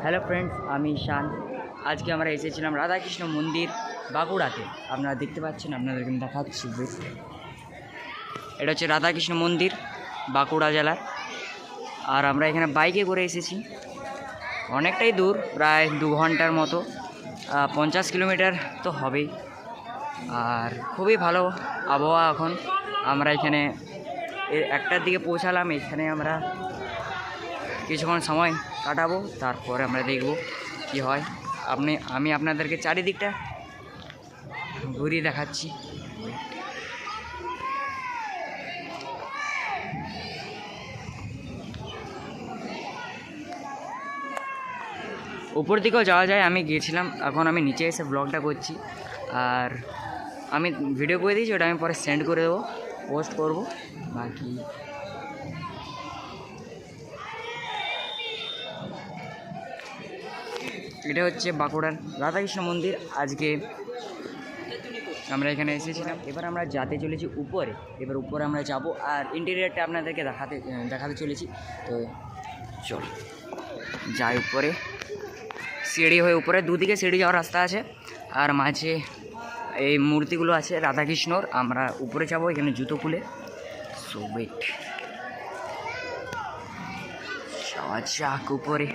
Hello friends, আমি শান। আজকে আমরা এসেছিলাম রাধাকৃষ্ণ মন্দির বাঁকুড়াতে। আপনারা দেখতে পাচ্ছেন, আপনাদেরকে আমি দেখাচ্ছি। এটা হচ্ছে রাধাকৃষ্ণ মন্দির বাঁকুড়া জেলার। আর আমরা এখানে বাইকে করে এসেছি, অনেকটাই দূর, প্রায় 2 ঘন্টার মতো, 50 কিলোমিটার তো হবেই। আর খুবই ভালো আবহাওয়া এখন। আমরা এখানে 1টার দিকে পৌঁছালাম। এখানে আমরা কিছুক্ষণ সময় কাটাবো, তারপরে আমরা দেখব কি হয়। আমি আপনাদেরকে চারিদিকটা ঘুরিয়ে দেখাচ্ছি। উপর দিকেও যাওয়া যায়, আমি গিয়েছিলাম। এখন আমি নিচে এসে ব্লগটা করছি। আর আমি ভিডিও করে দিয়েছি, ওটা আমি পরে সেন্ড করে দেবো, পোস্ট করব। বাকি এটা হচ্ছে বাঁকুড়ার রাধাকৃষ্ণ মন্দির। আজকে আমরা এখানে এসেছিলাম। এবার আমরা যেতে চলেছি উপরে। এবার উপরে আমরা যাব, আর ইন্টেরিয়ারটা আপনাদেরকে দেখাতে চলেছি। তো চল যাই উপরে। সিঁড়ি হয়ে উপরে, দুদিকে সিঁড়ি যাওয়ার রাস্তা আছে, আর মাঝে এই মূর্তিগুলো আছে রাধাকৃষ্ণর। আমরা উপরে যাব, এখানে জুতো খুলে। সো ওয়েট, যাওয়া যাক উপরে।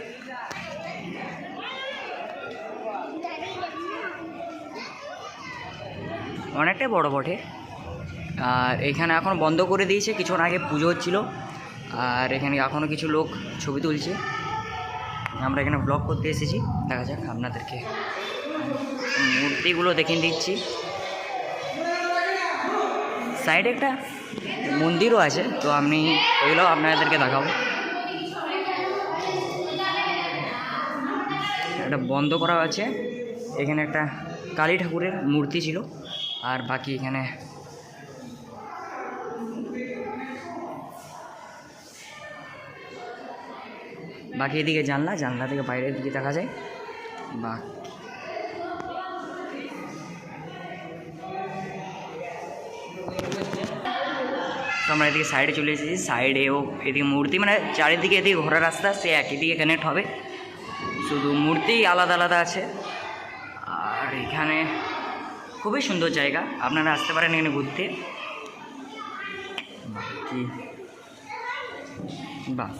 অনেকটাই বড় বটে। আর এখানে এখন বন্ধ করে দিয়েছে, কিছুক্ষণ আগে পুজো হচ্ছিল। আর এখানে এখনও কিছু লোক ছবি তুলছে। আমরা এখানে ব্লগ করতে এসেছি। দেখা যাক, আপনাদেরকে মূর্তিগুলো দেখিয়ে দিচ্ছি। সাইডে একটা মন্দিরও আছে, তো আমি ওইগুলো আপনাদেরকে দেখাবো। একটা বন্ধ করা আছে। এখানে একটা কালী ঠাকুরের মূর্তি ছিল। আর বাকি এখানে এদিকে জানলা থেকে বাইরের দিকে দেখা যায়। বা তো আমরা এদিকে সাইডে চলে এসেছি। সাইডেও এদিকে মূর্তি, মানে চারিদিকে এদিকে ঘোরার রাস্তা, সে একই দিকে কানেক্ট হবে, শুধু মূর্তি আলাদা আলাদা আছে। আর এখানে খুবই সুন্দর জায়গা, আপনারা আসতে পারেন এখানে ঘুরতে। বাকি বাস।